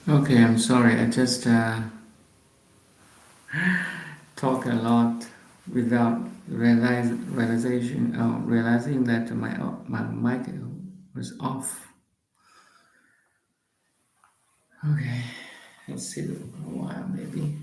Okay, I'm sorry. I just talk a lot without realizing that my mic was off. Okay, let's see a while maybe.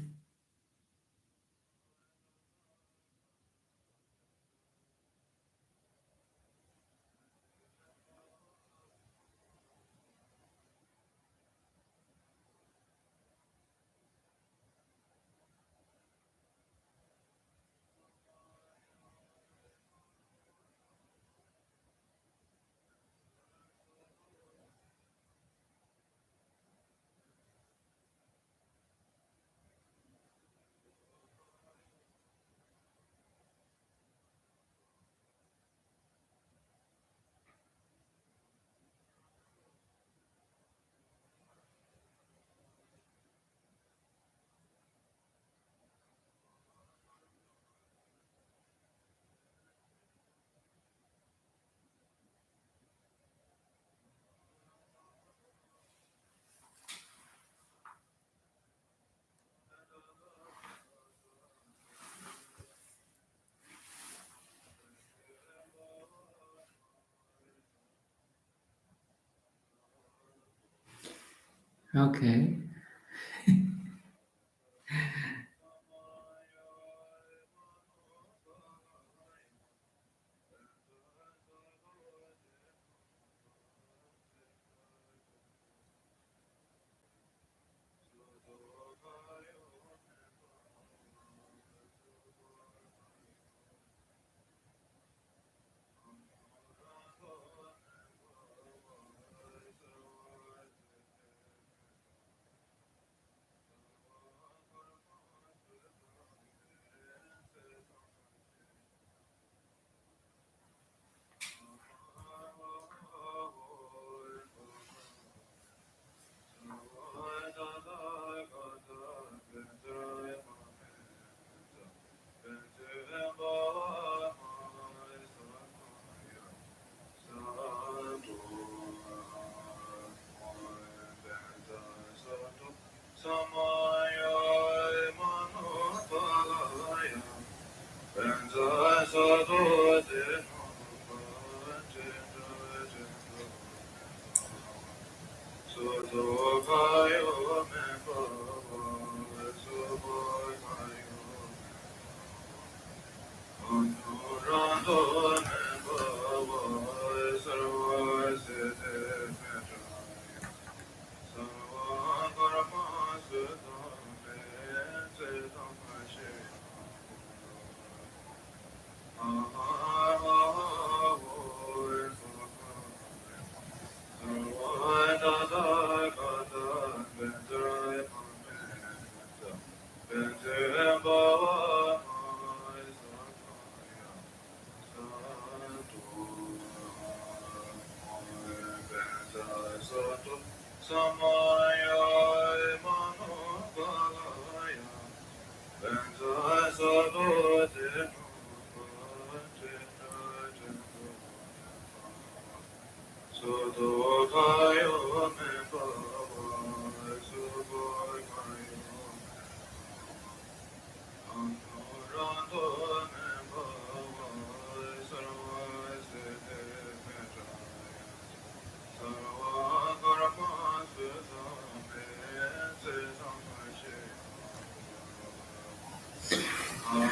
Okay.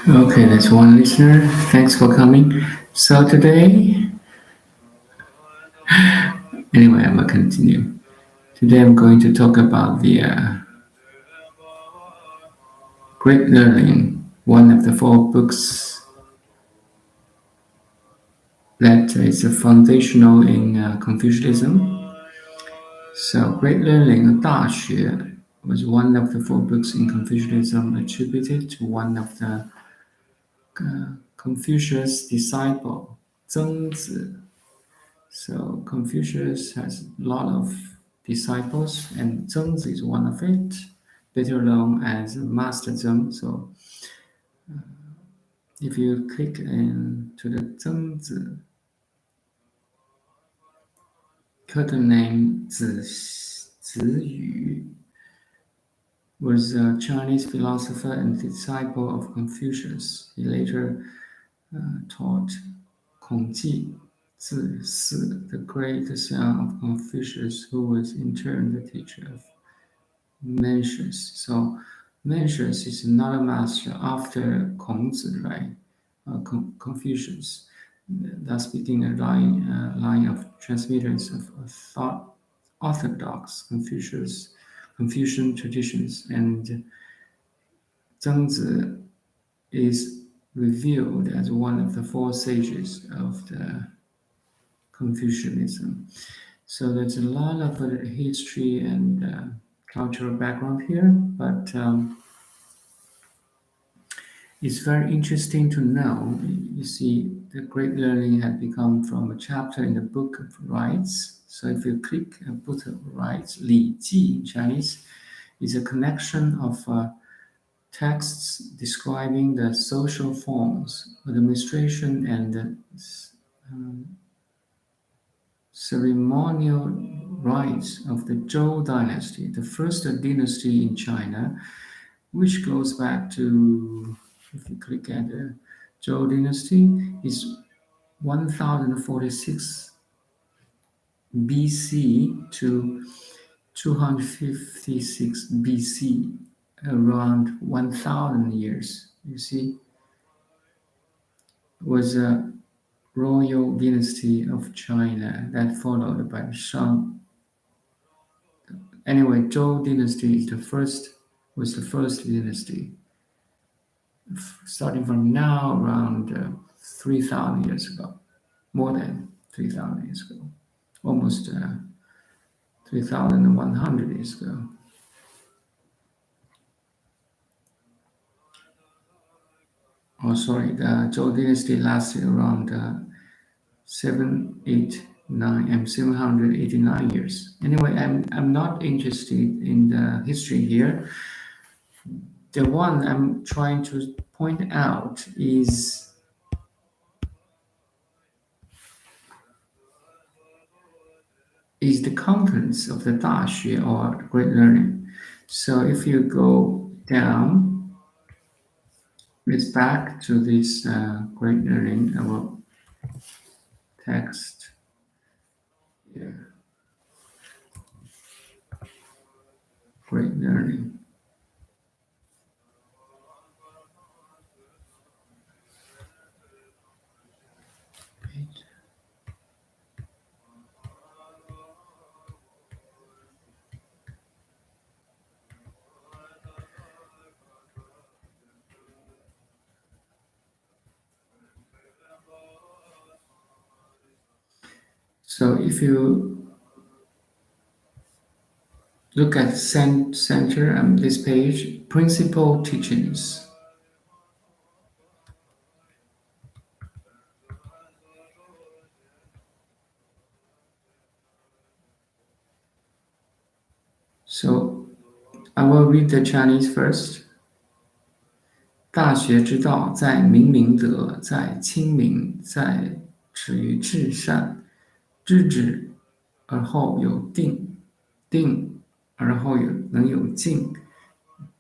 Okay, that's one listener. Thanks for coming. So today, anyway, I'm gonna continue. Today, I'm going to talk about the Great Learning, one of the four books that is foundational in Confucianism. So, Great Learning, 大学, was one of the four books in Confucianism attributed to one of the Confucius' disciple, Zengzi. So Confucius has a lot of disciples, and Zengzi is one of it, better known as Master Zeng. So if you click into the Zengzi curtain name 止于 was a Chinese philosopher and disciple of Confucius. He later taught Zhu Xi, the great son of Confucius, who was in turn the teacher of Mencius. So Mencius is another master after Kongzi, right? Confucius, thus being a line of transmitters of thought, orthodox Confucian traditions, and Zengzi is revealed as one of the four sages of the Confucianism. So there's a lot of history and cultural background here, but it's very interesting to know. You see, the Great Learning had become from a chapter in the Book of Rites. So if you click a Book of Rites, 礼记 in Chinese, is a collection of texts describing the social forms, administration, and ceremonial rites of the Zhou dynasty, the first dynasty in China, which goes back to, if you click at the Zhou dynasty, is 1046 BC to 256 BC, around 1000 years. You see, was a royal dynasty of China that followed by Shang. Anyway, Zhou dynasty was the first dynasty, starting from now around 3,000 years ago, more than 3,000 years ago, almost 3,100 years ago. Oh, sorry, the Zhou dynasty lasted around 789 years. Anyway, I'm not interested in the history here. The one I'm trying to point out is the contents of the Daxue or Great Learning. So if you go down, it's back to this Great Learning, our text here. Great Learning. So if you look at center on this page, principal teachings. So I will read the Chinese first. 大学之道，在明明德，在亲民，在止于至善。知止而后有定，定而后能有静，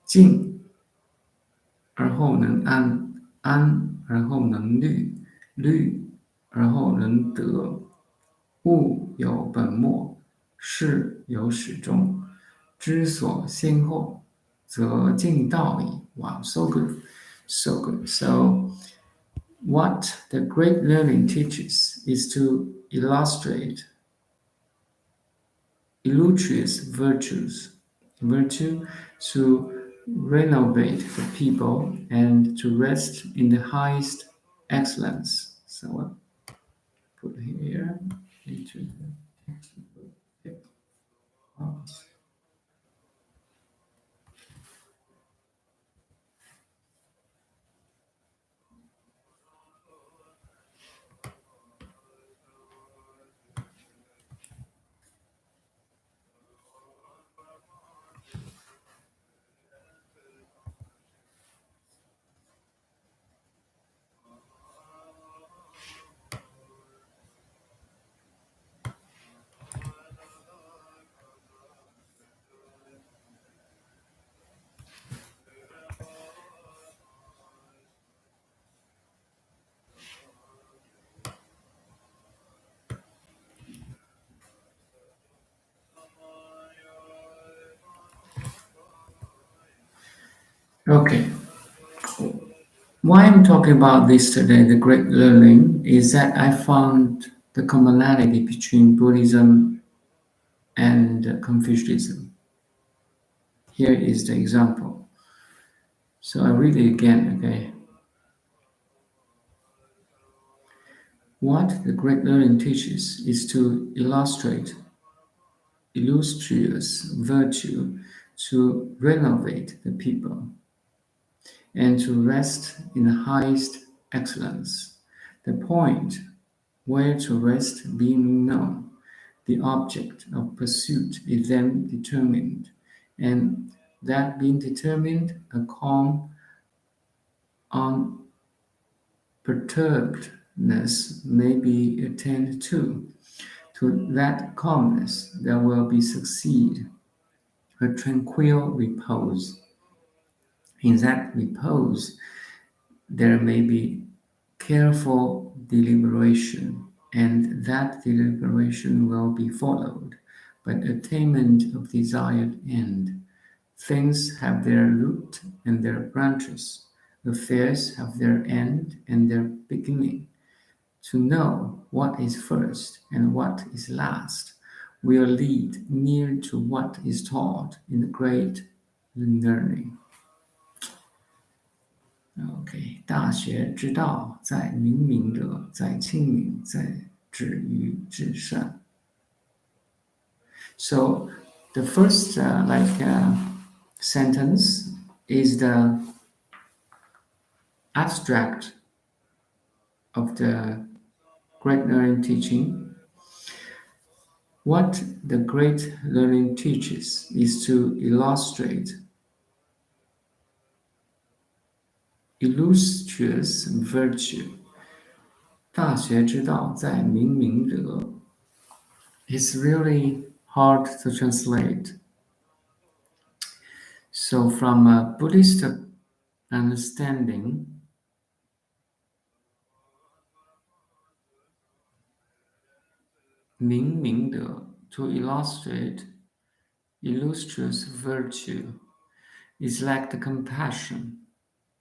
静而后能安，安而后能虑，虑而后能得。物有本末，事有始终。知所先后，则近道矣。Wow, so good, so good. So, what the great learning teaches is to illustrate illustrious virtue to renovate the people and to rest in the highest excellence. So I'll put here into the textbook. Okay. Why I'm talking about this today, the great learning, is that I found the commonality between Buddhism and Confucianism. Here is the example. So I read it again, okay? What the great learning teaches is to illustrate illustrious virtue, to renovate the people, and to rest in the highest excellence. The point where to rest being known, the object of pursuit is then determined, and that being determined, a calm, unperturbedness may be attained to. To that calmness there will be succeed a tranquil repose. In that repose there may be careful deliberation, and that deliberation will be followed by attainment of desired end. Things have their root and their branches. Affairs have their end and their beginning. To know what is first and what is last will lead near to what is taught in the great learning. OK，大学之道，在明明德，在亲民，在止于至善。So the first sentence is the abstract of the great learning teaching. What the great learning teaches is to illustrate illustrious virtue. 大学之道，在明明德 is really hard to translate. So from a Buddhist understanding, 明明德 to illustrate illustrious virtue is like the compassion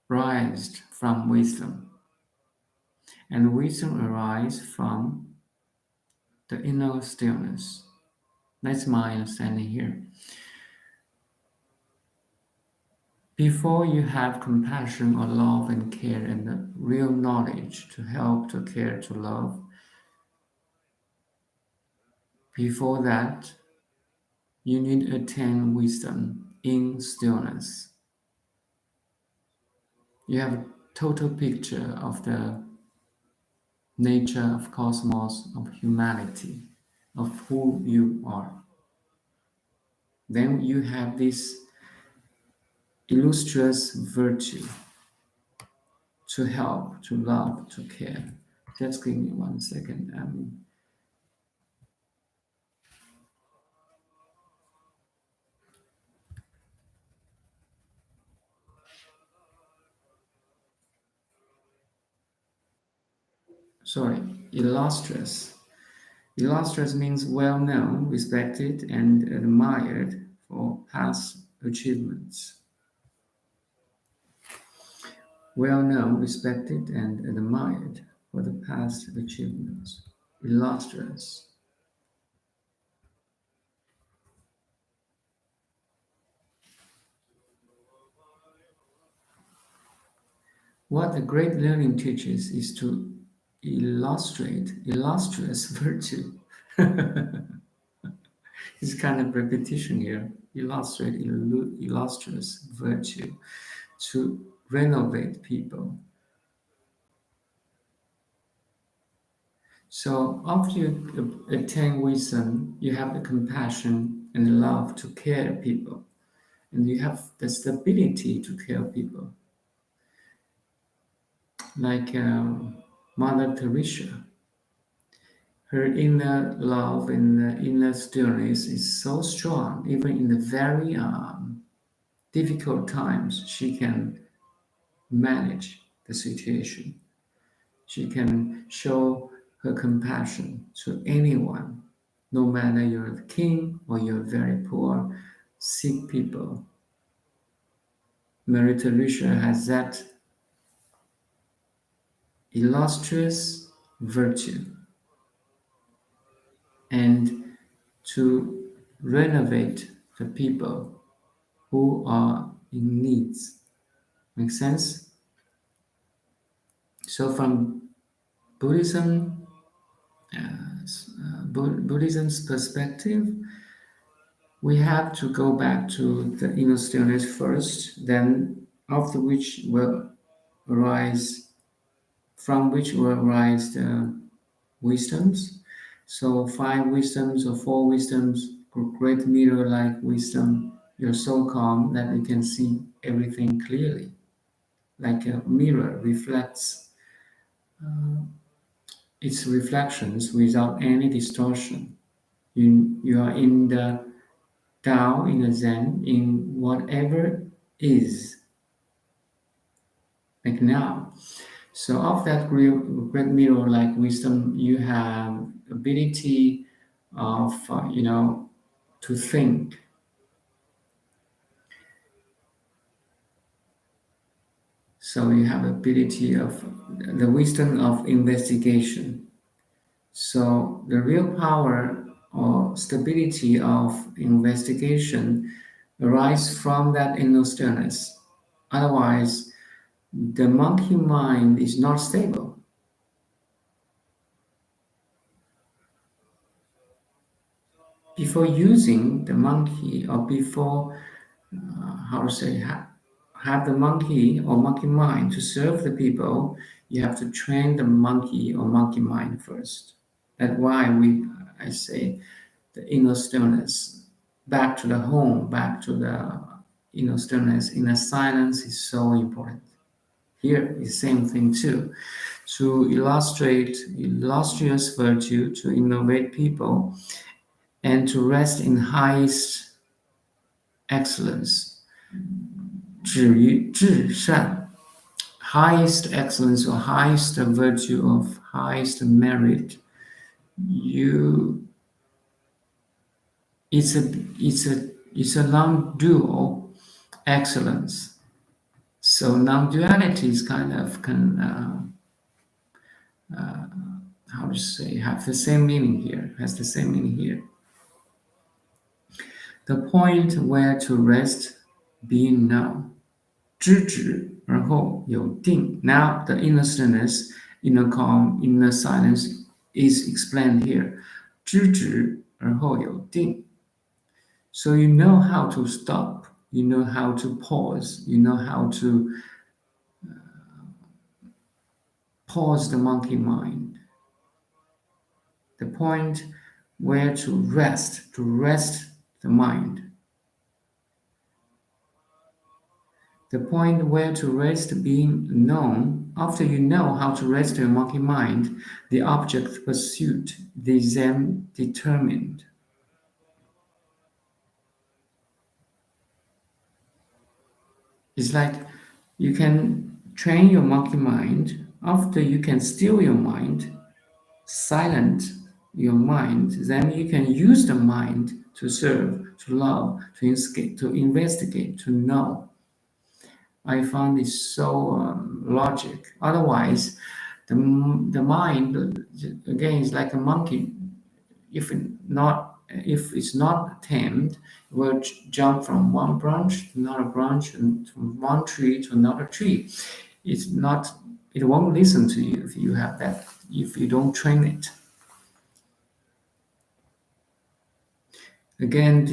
raised from wisdom, and wisdom arises from the inner stillness. That's my understanding here. Before you have compassion or love and care and the real knowledge to help, to care, to love, before that, you need to attain wisdom in stillness. You have a total picture of the nature of cosmos, of humanity, of who you are. Then you have this illustrious virtue to help, to love, to care. Just give me 1 second. Illustrious. Illustrious means well known, respected, and admired for past achievements. Well known, respected, and admired for the past achievements. Illustrious. What the great learning teaches is to illustrate illustrious virtue. It's kind of repetition here. Illustrate illustrious virtue to renovate people. So after you attain wisdom, you have the compassion and the love to care people, and you have the stability to care people. Like Mother Teresa, her inner love and inner stillness is so strong, even in the very difficult times, she can manage the situation. She can show her compassion to anyone, no matter you're the king or you're very poor, sick people. literature has that illustrious virtue, and to renovate the people who are in needs. Make sense? So from Buddhism, Buddhism's perspective, we have to go back to the inner stillness first, then after which will arise, from which will arise the wisdoms. So 5 wisdoms or 4 wisdoms, great mirror-like wisdom. You're so calm that you can see everything clearly, like a mirror reflects its reflections without any distortion. You are in the Tao, in the Zen, in whatever is, like now. So of that great mirror-like wisdom, you have ability of, to think. So you have ability of the wisdom of investigation. So the real power or stability of investigation arises from that inner stillness. Otherwise, the monkey mind is not stable. Before using the monkey, or before, have the monkey or monkey mind to serve the people, you have to train the monkey or monkey mind first. That's why I say the inner stillness, back to the home, back to the inner stillness, inner silence is so important. Here is the same thing too. To illustrate illustrious virtue, to innovate people, and to rest in highest excellence. 止于至善, highest excellence or highest virtue of highest merit. It's a non-dual excellence. So non-duality is kind of have the same meaning here. Has the same meaning here. The point where to rest being now. 知止而后有定. Now the inner stillness, inner calm, inner silence is explained here. 知止而后有定. So you know how to stop, you know how to pause, you know how to pause the monkey mind. The point where to rest the mind. The point where to rest being known. After you know how to rest your monkey mind, the object pursuit, the Zen determined. It's like you can train your monkey mind. After you can still your mind, silent your mind, then you can use the mind to serve, to love, to investigate, to know. I found this so logic. Otherwise, the mind again is like a monkey. If it's not tamed, it will jump from one branch to another branch, and from one tree to another tree. It won't listen to you if you don't train it. Again,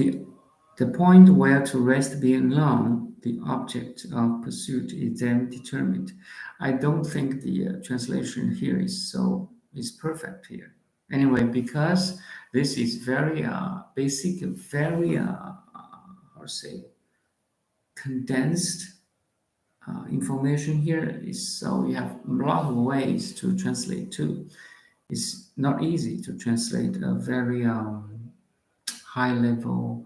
the point where to rest being known, the object of pursuit is then determined. I don't think the translation here is perfect here. Anyway, because this is very basic, very condensed information here, so you have a lot of ways to translate too. It's not easy to translate a very high level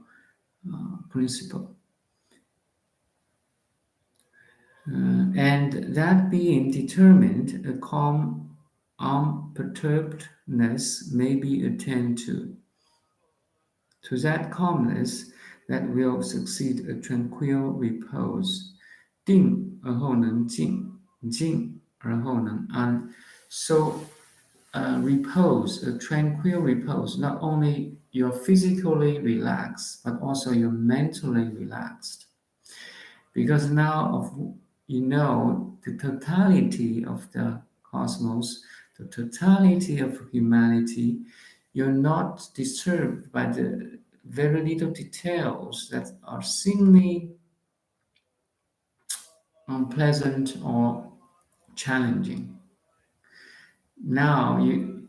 principle. And that being determined, a calm unperturbedness may be attained to. To that calmness that will succeed a tranquil repose. 定而后能静，静而后能安. So repose, a tranquil repose, not only you're physically relaxed, but also you're mentally relaxed. Because now the totality of the cosmos, the totality of humanity, you're not disturbed by the very little details that are seemingly unpleasant or challenging. Now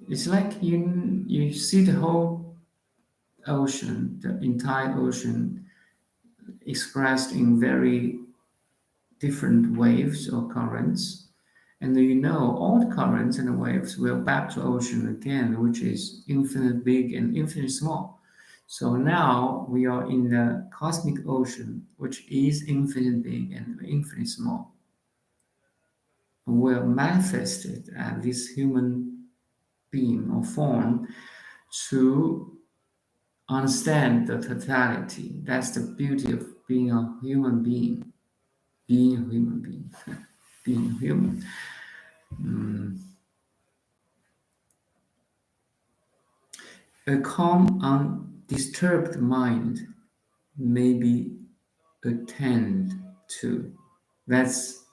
it's like you see the whole ocean, the entire ocean expressed in very different waves or currents. And all the currents and the waves will back to ocean again, which is infinite big and infinite small. So now we are in the cosmic ocean, which is infinite big and infinite small. We're manifested as this human being or form to understand the totality. That's the beauty of being a human being. Being a human being. Being human. A calm, undisturbed mind may be attained to. That's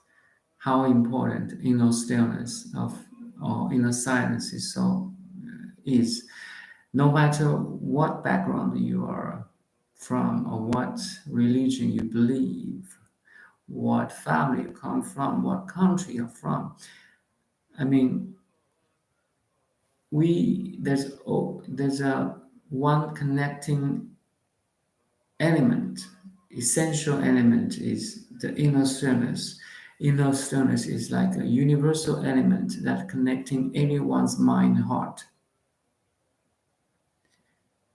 how important inner stillness or inner silence is. No matter what background you are from or what religion you believe, what family you come from, what country you're from. I mean, there's a one connecting element, essential element is the inner stillness. Inner stillness is like a universal element that connecting anyone's mind and heart.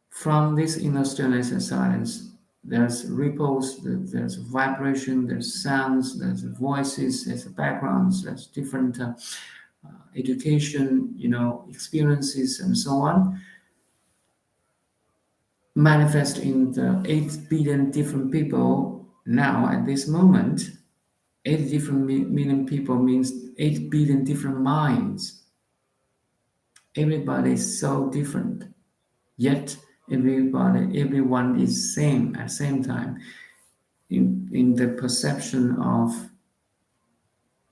From this inner stillness and silence, there's repose, there's vibration, there's sounds, there's voices, there's backgrounds, there's different education, experiences, and so on. Manifest in the 8 billion different people now at this moment. 8 different million people means 8 billion different minds. Everybody is so different, yet everyone is same at the same time in the perception of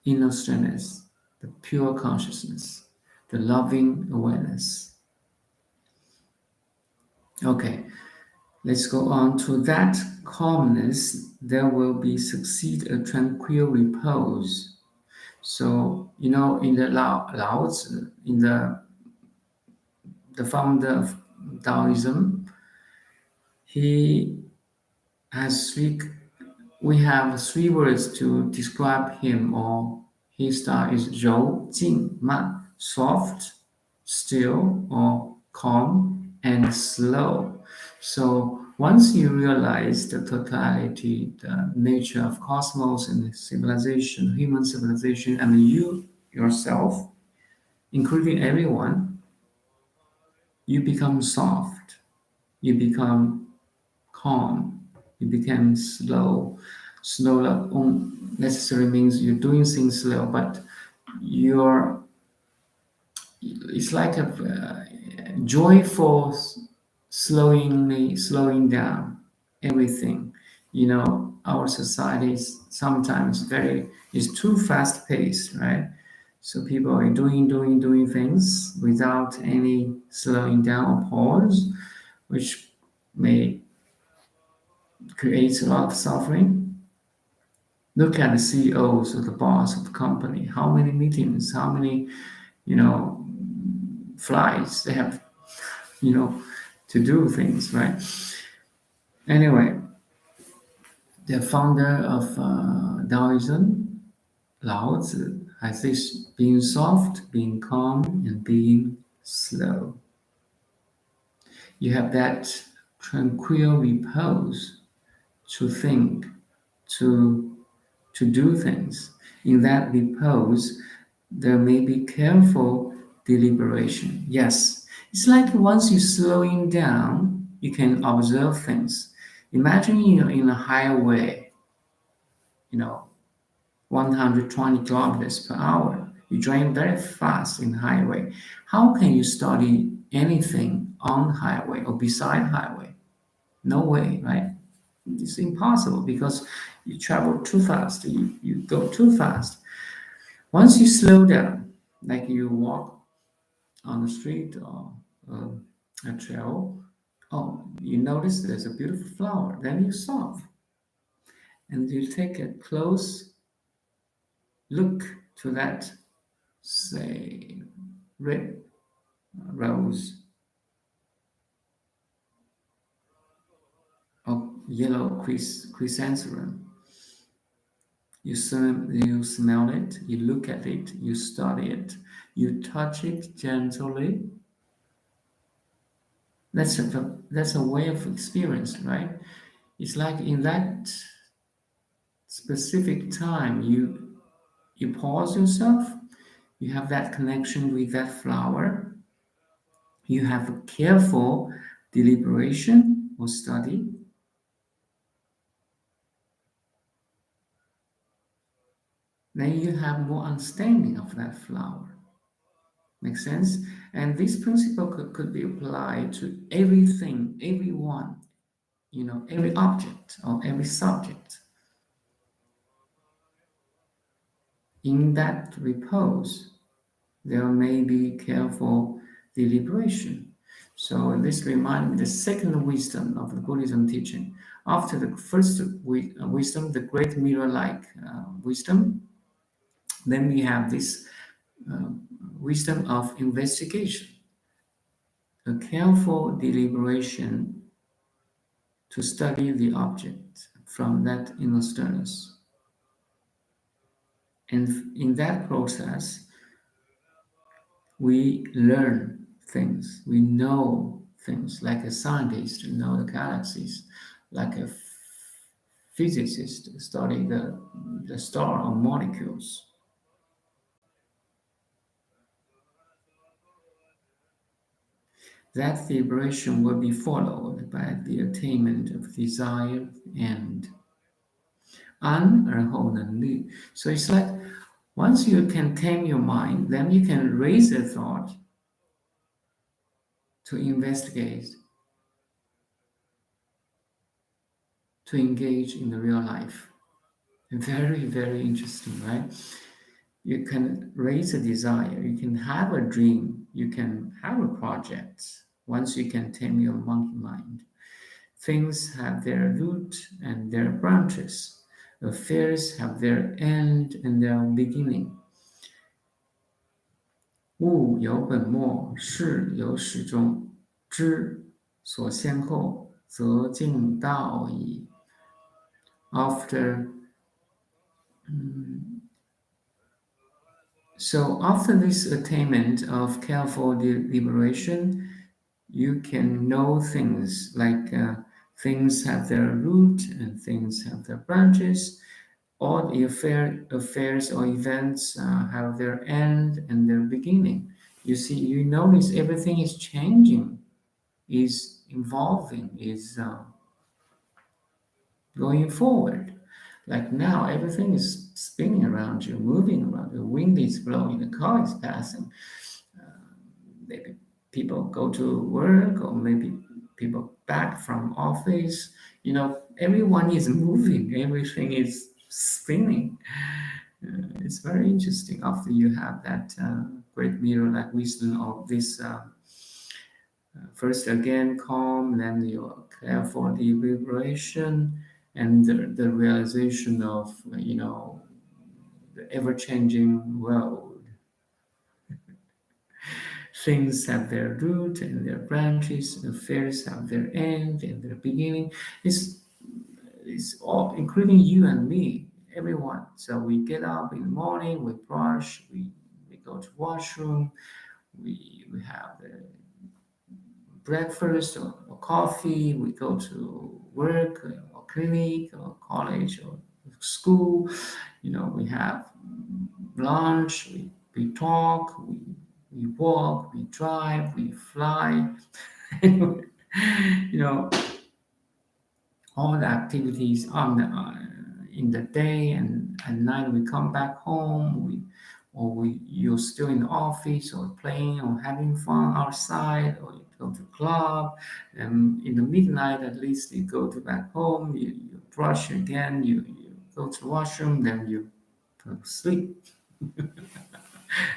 inner stillness, the pure consciousness, the loving awareness. Okay, let's go on. To that calmness, there will be succeed a tranquil repose. So, in the Laozi, in the founder of Taoism, he has we have 3 words to describe him or his style is 柔, 静, 慢, soft, still, or calm, and slow. So once you realize the totality, the nature of cosmos and civilization, human civilization, and you yourself, including everyone, you become soft, you become calm, you become slow. Slow not necessarily means you're doing things slow, but it's like a joyful slowing down everything. Our society is sometimes is too fast paced, right? So people are doing things without any slowing down or pause, which may create a lot of suffering. Look at the CEOs or the boss of the company. How many meetings, how many, flights they have, to do things, right? Anyway, the founder of Taoism, Laozi, has this being soft, being calm, and being slow. You have that tranquil repose to think, to do things. In that repose, there may be careful deliberation. Yes, it's like once you're slowing down, you can observe things. Imagine you're in a highway, 120 kilometers per hour. You drive very fast in highway. How can you study anything on highway or beside highway? No way, right? It's impossible because you travel too fast. You go too fast. Once you slow down, like you walk on the street or a trail, oh, you notice there's a beautiful flower. Then you stop and you take a close look to that, say, red rose or yellow chrysanthemum. You smell it, you look at it, you study it, you touch it gently. That's a way of experience, right? It's like in that specific time, you pause yourself, you have that connection with that flower, you have a careful deliberation or study. Then you have more understanding of that flower. Make sense? And this principle could be applied to everything, everyone, every object or every subject. In that repose, there may be careful deliberation. So this reminds me the second wisdom of the Buddhism teaching. After the first wisdom, the great mirror-like wisdom, then we have this uh, wisdom of investigation, a careful deliberation to study the object from that inner stillness. And in that process, we learn things, we know things, like a scientist know the galaxies, like a physicist study the star or molecules. That deliberation will be followed by the attainment of desired end. An而后能虑. So it's like once you can tame your mind, then you can raise a thought to investigate, to engage in the real life. Very, very interesting, right? You can raise a desire, you can have a dream, you can have a project once you can tame your monkey mind. Things have their root and their branches. Affairs have their end and their beginning. 物有本末，事有始终，知所先后，则近道矣。After this attainment of careful deliberation, you can know things like things have their root and things have their branches. All the affairs or events have their end and their beginning. You see, you notice everything is changing, is evolving, is going forward. Like now, everything is spinning around you, moving around. The wind is blowing, the car is passing. Maybe people go to work, or maybe people back from office. Everyone is moving, everything is spinning. It's very interesting after you have that great mirror-like wisdom of this. First, again, calm, then your careful deliberation, and the realization of the ever-changing world. Things have their root and their branches, affairs have their end and their beginning. It's all, including you and me, everyone. So we get up in the morning, we brush, we go to washroom, we have the breakfast or coffee, we go to work or clinic or college or school. We have lunch, we talk, we walk, we drive, we fly. All the activities in the day, and at night we come back home, you're still in the office or playing or having fun outside, or you go to club, and in the midnight at least you go to back home, you brush again, you go to the washroom, then you go to sleep.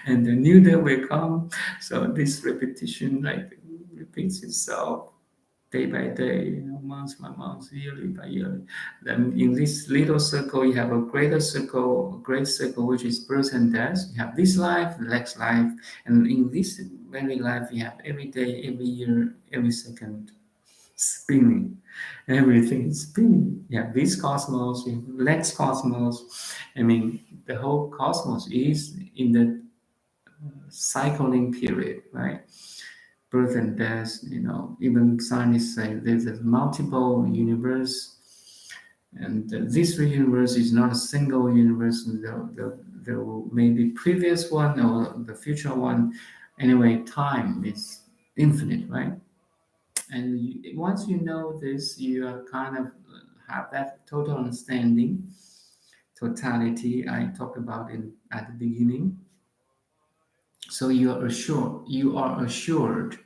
And the new day will come. So this repetition like repeats itself day by day, month by month, yearly by yearly. Then in this little circle, you have a greater circle, a great circle, which is birth and death. You have this life, the next life, and in this very life, you have every day, every year, every second spinning. Everything is spinning. You have this cosmos, you have the next cosmos. I mean, the whole cosmos is in the cycling period, right? Birth and death, even scientists say there's a multiple universe, and this universe is not a single universe. There may be previous one or the future one. Anyway, time is infinite, right? And once you know this, you are kind of have that total understanding, totality I talked about at the beginning. So you are assured.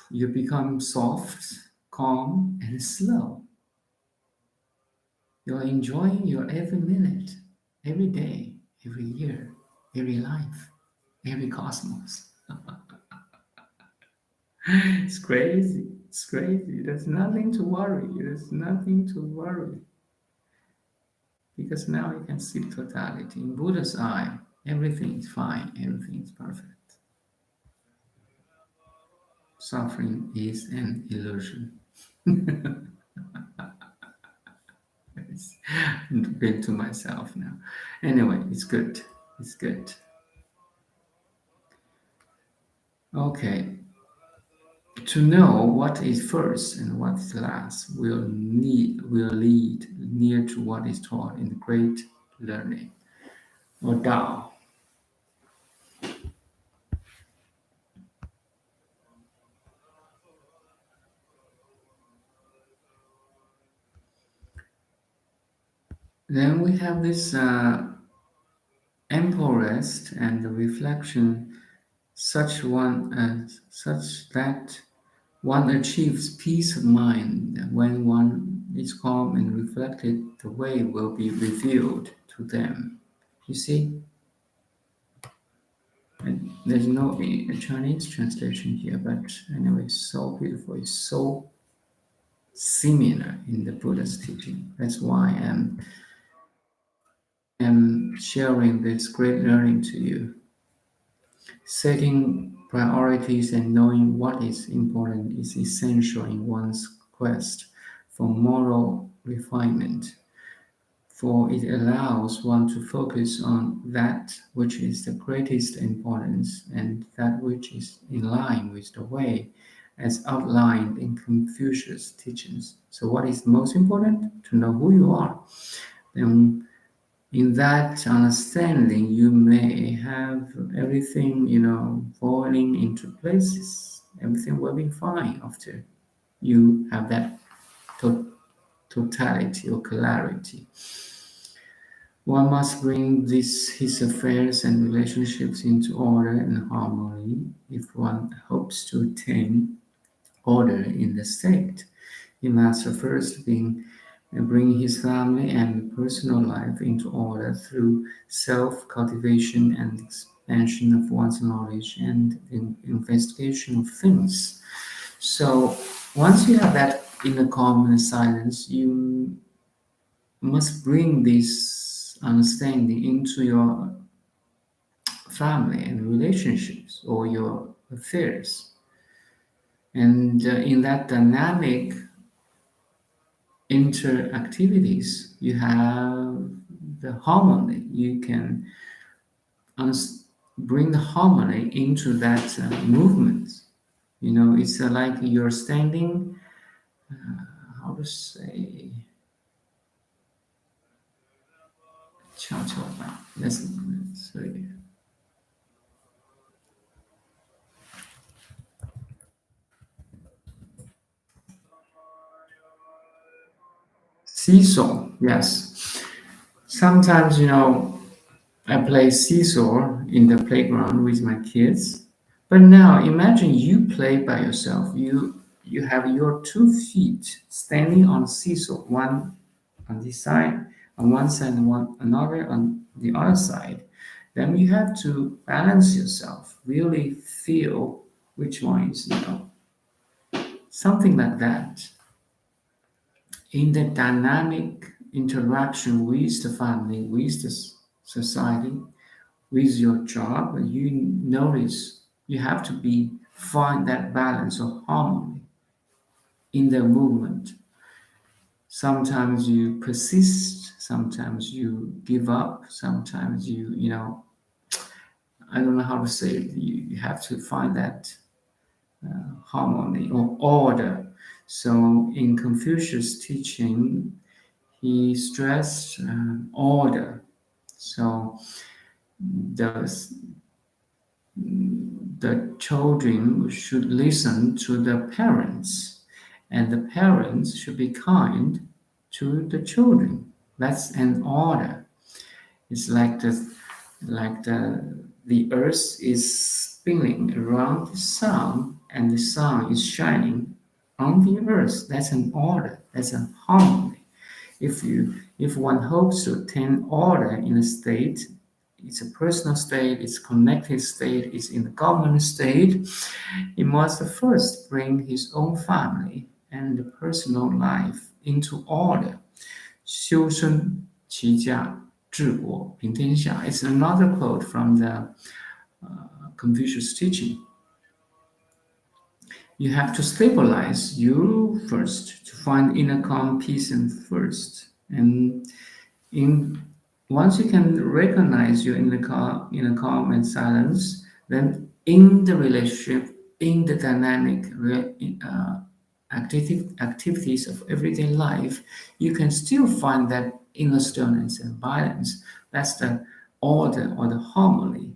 You become soft, calm, and slow. You're enjoying your every minute, every day, every year, every life, every cosmos. It's crazy. It's crazy. There's nothing to worry. There's nothing to worry. Because now you can see totality. In Buddha's eye, everything is fine, everything is perfect. Suffering is an illusion. It's been to myself now. Anyway, it's good. It's good. Okay. To know what is first and what is last will lead near to what is taught in the great learning, or Tao. Then we have this ample rest and the reflection, such that one achieves peace of mind. When one is calm and reflected, the way will be revealed to them. You see, and there's no Chinese translation here, but anyway, it's so beautiful. It's so similar in the Buddha's teaching. That's why I'm sharing this great learning to you. Setting priorities and knowing what is important is essential in one's quest for moral refinement, for it allows one to focus on that which is the greatest importance and that which is in line with the way as outlined in Confucius' teachings. So what is most important? To know who you are. Then in that understanding, you may have everything, falling into places. Everything will be fine after you have that totality or clarity. One must bring his affairs and relationships into order and harmony if one hopes to attain order in the state. He must first bring his family and personal life into order through self-cultivation and expansion of one's knowledge and investigation of things. So once you have that inner calm and silence, you must bring this understanding into your family and relationships or your affairs. And in that dynamic interactivities, you have the harmony. You can bring the harmony into that movement. It's like you're standing, how to say, let's say, Seesaw, yes. Sometimes, I play seesaw in the playground with my kids. But now imagine you play by yourself. You have your 2 feet standing on seesaw, one on this side, on one side, and one another on the other side. Then you have to balance yourself, really feel which one is, something like that. In the dynamic interaction with the family, with the society, with your job, you notice you have to be find that balance of harmony in the movement. Sometimes you persist, sometimes you give up, sometimes I don't know how to say it. You have to find that harmony or order. So in Confucius' teaching, he stressed order. So the the children should listen to the parents, and the parents should be kind to the children. That's an order. It's like the earth is spinning around the sun, and the sun is shining on the earth. That's an order. That's a harmony. If one hopes to attain order in a state, it's a personal state, it's a connected state, it's in the government state, he must first bring his own family and the personal life into order. 修身齐家治国平天下. It's another quote from the Confucius teaching. You have to stabilize you first to find inner calm, peace, and first. And in once you can recognize your inner calm and silence, then in the relationship, in the dynamic activities of everyday life, you can still find that inner stillness and balance. That's the order or the harmony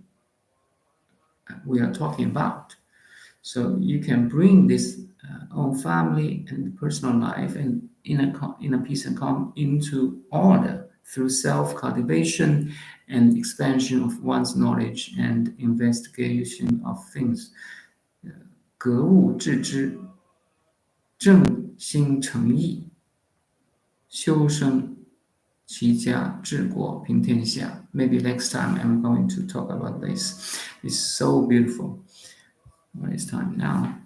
we are talking about. So you can bring this own family and personal life and inner peace and calm into order through self-cultivation and expansion of one's knowledge and investigation of things. 格物致知，正心诚意，修身齐家治国平天下. Maybe next time I'm going to talk about this. It's so beautiful. What is time now?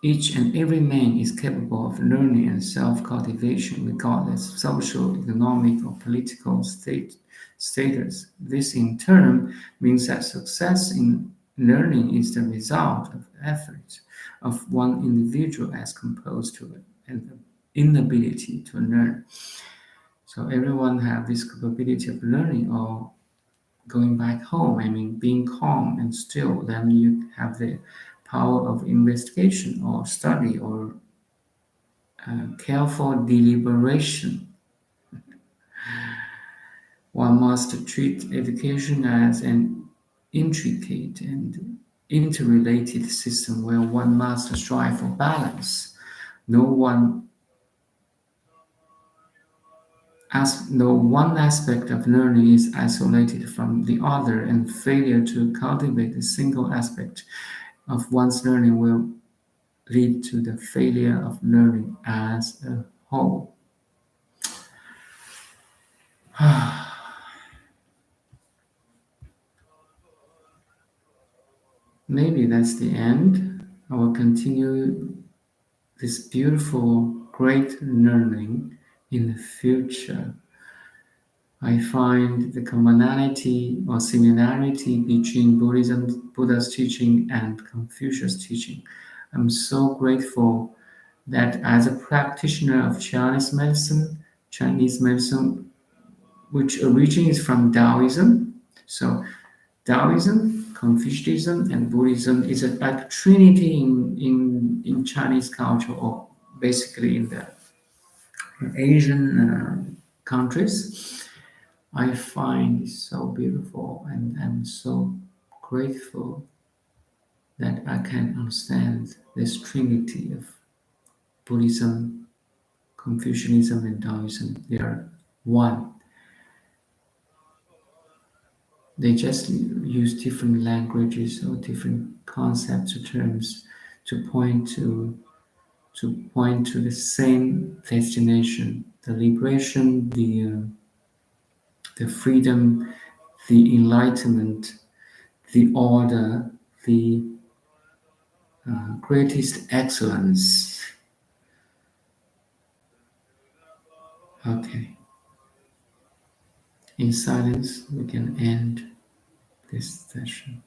Each and every man is capable of learning and self-cultivation regardless of social, economic, or political status. This in turn means that success in learning is the result of effort of one individual as composed to an inability to learn. So everyone have this capability of learning or going back home. I mean, being calm and still, then you have the power of investigation or study or careful deliberation. One must treat education as an intricate and interrelated system where one must strive for balance. No one aspect of learning is isolated from the other, and failure to cultivate a single aspect of one's learning will lead to the failure of learning as a whole. Maybe that's the end. I will continue this beautiful, great learning in the future. I find the commonality or similarity between Buddha's teaching and Confucius' teaching. I'm so grateful that as a practitioner of Chinese medicine, which originates from Taoism, so Taoism, Confucianism, and Buddhism is like a trinity in Chinese culture, or basically in the Asian countries. I find it so beautiful, and I'm so grateful that I can understand this trinity of Buddhism, Confucianism, and Taoism. They are one. They just use different languages or different concepts or terms to point to the same destination: the liberation, the freedom, the enlightenment, the order, the greatest excellence. Okay. In silence, we can end this session.